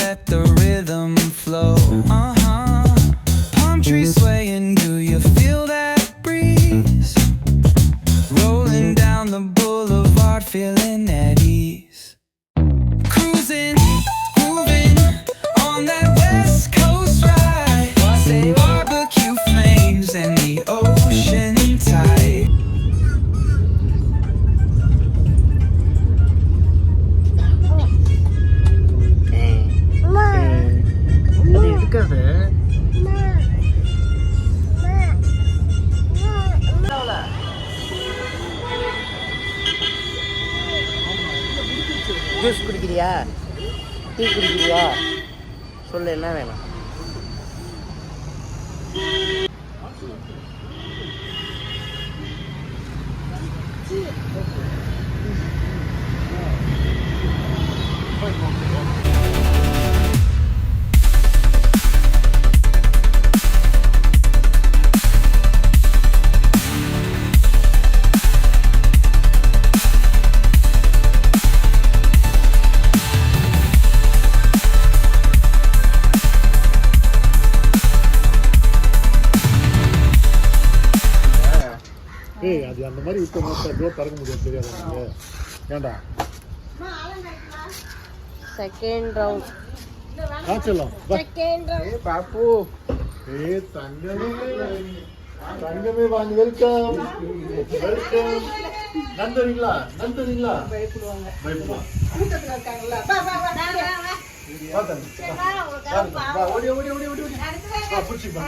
let the rhythm flow. Palm trees swaying, do you feel that breeze? Rolling down the boulevard, feeling at ease. Cruising, moving on that West Coast ride. Say barbecue flames and the ocean tide. அது எடுக்காது. Juice குடிக்கிறியா, tea குடிக்கிறியா, சொல்லு என்ன வேணும். அது அந்த மாதிரி விட்ட மாதிரி திறக்க முடியாது, தெரியாது எனக்கு. ஏண்டா செகண்ட் ரவுண்ட் காய்ச்சலாம் செகண்ட் ரவுண்ட் பாப்பு. தங்கமே வாங்க. Welcome welcome. நந்தரிங்களா நந்தரிங்களா பயப்படுவாங்க. ஓடி ஓடி ஓடி ஓடி பிடிச்சிப்பா.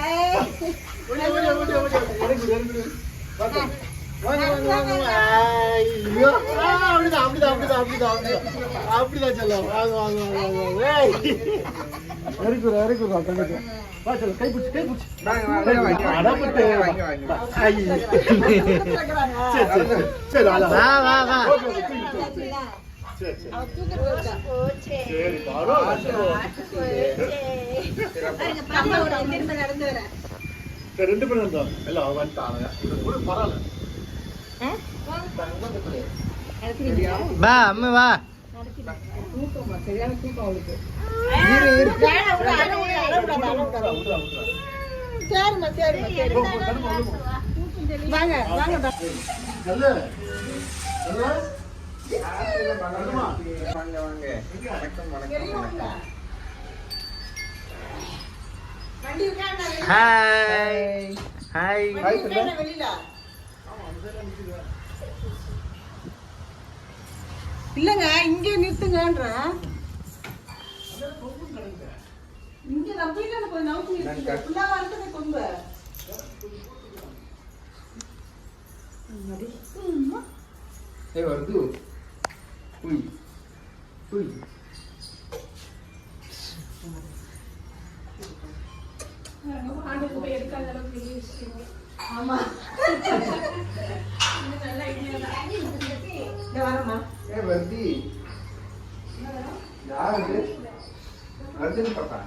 அப்படிதான் செல்லம். கை பிடிச்சி கை பிடிச்சி ரெண்டு பேரும் இருந்தோம். எல்லாம் வந்துட்டாங்க. பரவாயில்ல. வா அம்மா வா. Hi hi. இல்லங்க இங்க நிறுத்துங்கன்ற இங்க நம்பில கொஞ்சம் நவுத்தி நிறுத்துங்க. ஃபுல்லா வரதுக்கு கொம்பு வருது. உய் உய் ஆமா நல்ல ஐடியா தான். இங்க வரமா வருது. யாரு வருதுன்னு பாப்பா.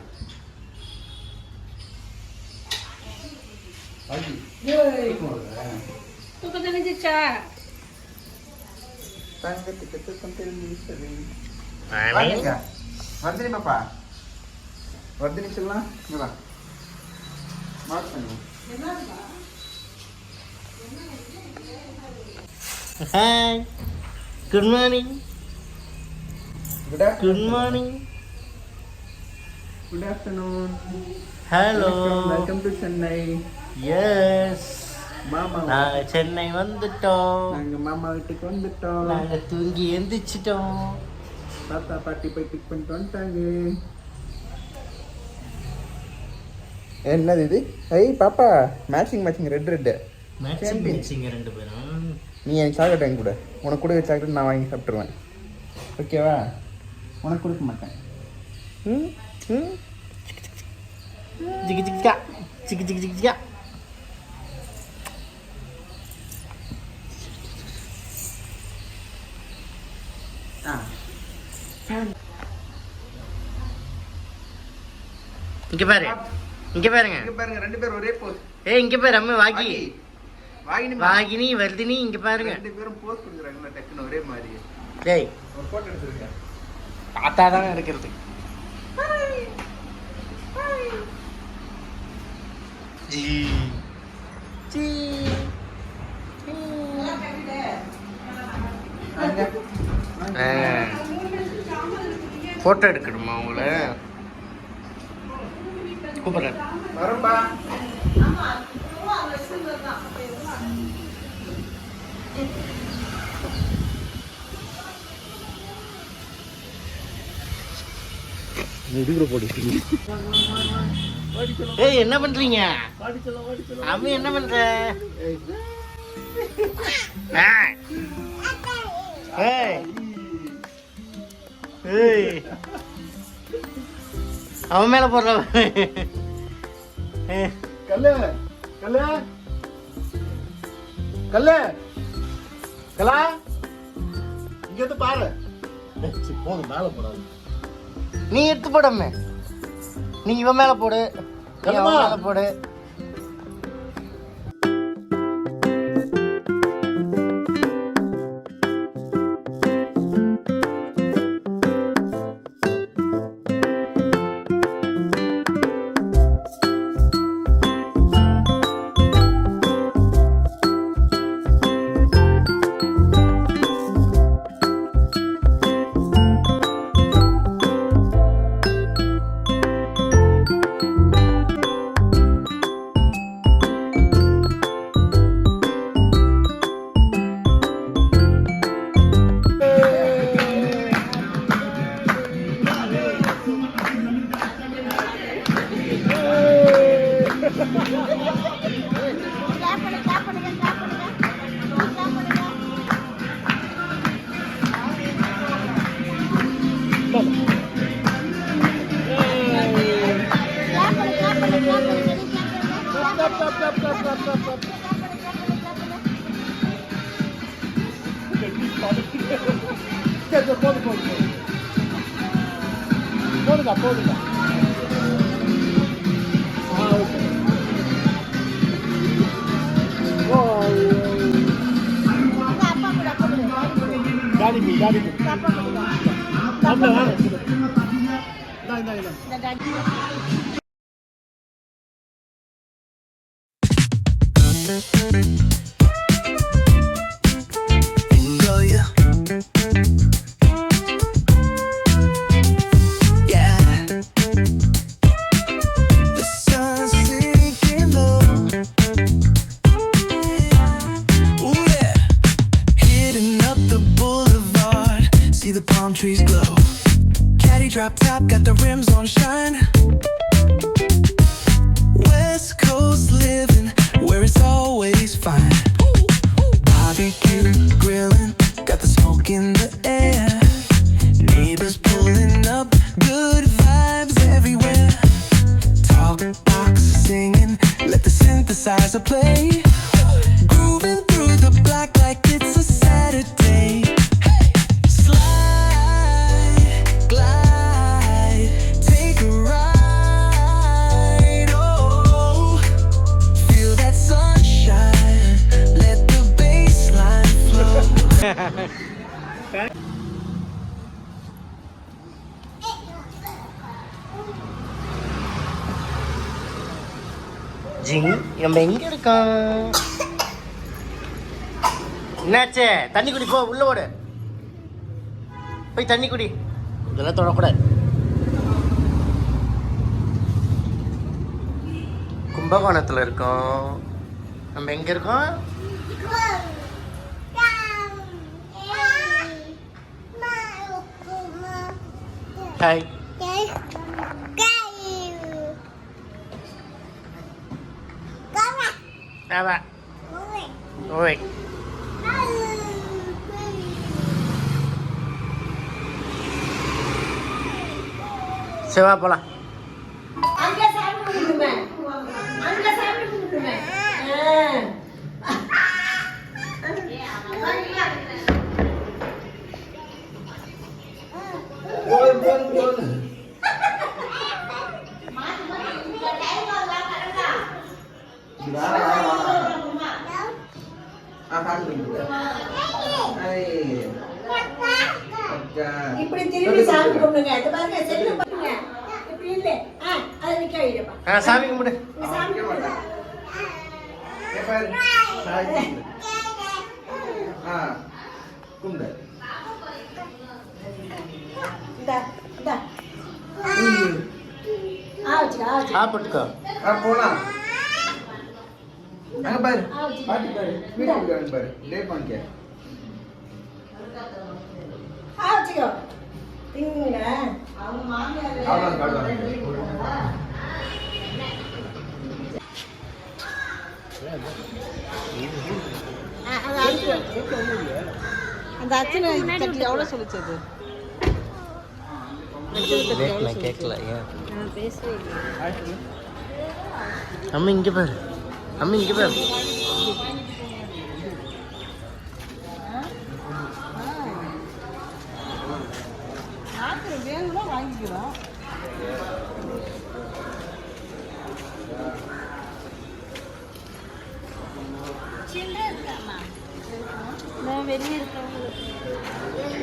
தூக்கம் தெரிஞ்சிச்சா? தங்கத்துக்கு தூக்கம் தெரிஞ்சு வருதுனி பாப்பா. வருதுனி சொல்லலாம். மார்க் பண்ணுவோம். Hi good morning. Good morning. Good afternoon. Hello welcome to Chennai. Yes மாமா நாங்க சென்னை வந்துட்டோம். நாங்க மாமா வீட்டுக்கு வந்துட்டோம். நாங்க தூங்கி எந்திரிச்சிட்டோம். தாத்தா பாட்டி போய் பிக் பண்ணிட்டு வந்துட்டாங்க. என்னது இது? ஐய் பாப்பா matching red red matching matching ரெண்டு பேரும். நீ எனக்கு சாக்லேட் வாங்கி கொடு. உனக்கு கூட சாக்லேட் நான் வாங்கி சாப்பிட்ருவேன். ஓகேவா? உனக்கு கொடுக்க மாட்டேன். ம் ம் ஜிகி ஜிகா ஜிகி ஜிகி ஜிகா. இங்க பாரு, இங்க பாருங்க, இங்க பாருங்க ரெண்டு பேரும் ஒரே போஸ். ஏய் இங்க பாரு அம்மா வாகி வாகினி வாகினி வர்தினி இங்க பாருங்க. ரெண்டு பேரும் போஸ் கொடுக்குறாங்க டக்குன்னு ஒரே மாதிரி. டேய் ஒரு போட்டோ எடுத்துருங்க. பார்த்தா தான் இருக்கிறது. ஃபோட்டோ எடுக்கணுமா உங்களை கூப்பிட்றேன் வரம்பா. இடுக்குற போடு. ஏய் என்ன பண்றீங்க? அம்மி என்ன பண்ற? ஏய் ஏய் அவன் மேல போடுற. கல்லு கல்லு கல்லு கலா இங்க வந்து பாரு. போதும், மேல போடாது. நீ எடுத்து போடமே. நீ இவன் மேல போடு, நீ அவன் மேல போடு. போடுங்க போடுங்க. Daddy daddy Trees glow. Caddy drop top, got the rims on shine. West Coast living, where it's always fine. Barbecue grilling, got the smoke in the air. Neighbors pulling up, good vibes everywhere. Talk box singing, let the synthesizer play. Grooving through the block like it's a Saturday. ஜிங் நம்ம எங்க இருக்கோம்? என்னாச்சு? தண்ணி குடி, போ உள்ள ஓடு, போய் தண்ணி குடி. இதெல்லாம் தொடக்கூடாது. கும்பகோணத்துல இருக்கோம். நம்ம எங்க இருக்கோம்? Hi. Apa? Oi. Sewa pola. அங்க சாப்பிட்டு கொடுக்குமே. அங்க சாப்பிட்டு கொடுக்குமே. இப்படி திரும்பி சாமி கும்பிடுங்க. இது பாருங்க, செல்ல பாருங்க. இப்படி இல்ல. அதை நிக்க வைடப்பா. சாமி கும்பிடு. சாமி கும்பிடு. பாரு ஆ குண்டு இந்தா இந்தா சாப்பிட்டுக்கோ. போலாம் அங்க பாரு பாட்டி பாரு வீடு கொடுக்குறாங்க பாரு டே பண்ணிக்க ஆச்சுக்கோ திங்க அவங்க மாமியார் அவ்வளோ காடுவாங்க அந்த அச்சனை தட்டி எவ்வளோ சொல்லிச்சு அது கேட்கல அம்மா இங்க பாரு, அம்மா இங்க பாரு. வேணும்னா வாங்கிக்கிறோம். வெளியே இருக்கவங்களுக்கு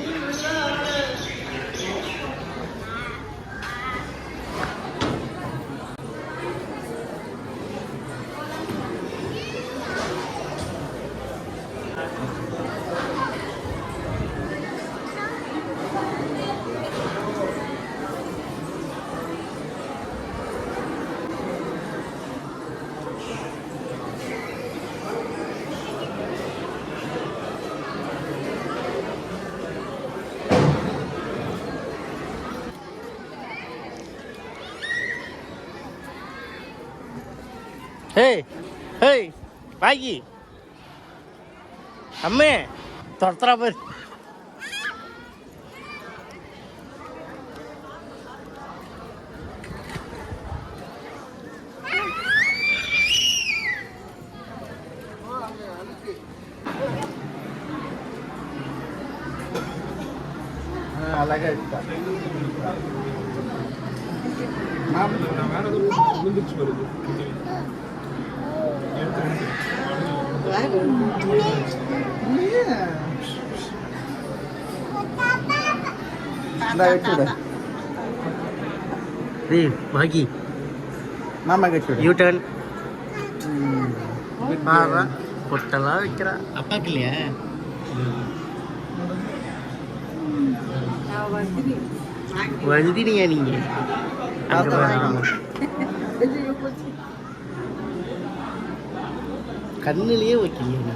ஹேய் ஹேய் பாக்கி அம்மே துரத்துறா பாரு. అలాగే ఇస్తా చూడ பாக்கி மாமாக்கு చూడ யூட்டர்ன் பாடுறா பொட்டெல்லாம் வைக்கிறா. அப்பாக்கு இல்லையா? வந்துட்டீங்க நீங்க. அங்க பாருங்க. கண்ணுலயே வைக்கிறீங்க.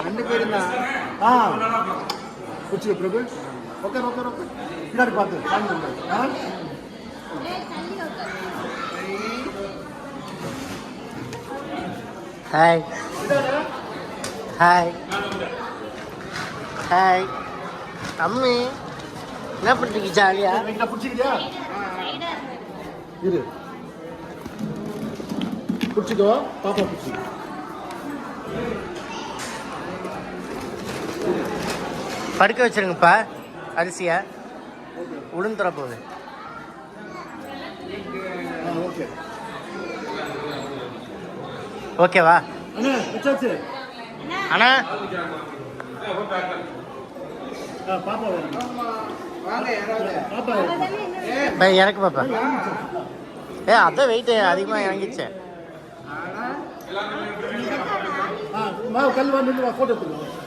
ரெண்டு பேரும் தான் குச்சிக்க பிரபு ஓகே ஓகே ஓகே பின்னாடி பார்த்து ஹாய் ஹாய் ஹாய் அம்மி என்ன பண்ணுறீங்க ஜாலியா? பிடிச்சிக்கிட்டியா இரு பிடிச்சிக்கோ பாப்பா பிடிச்சிக்கோ படுக்க வச்சிருங்கப்பா அரிசியா உளுந்துற போகுது. ஓகே ஓகேவா அண்ணா வச்சாச்சு அண்ணா? பாப்பா வாங்க யாராவது பாப்பா எனக்கு பாப்பா அதான் வெயிட் அதிகமாக இறங்கிச்சேன். கல் வந்து ஃபோட்டோ எடுத்துக்கலாம்.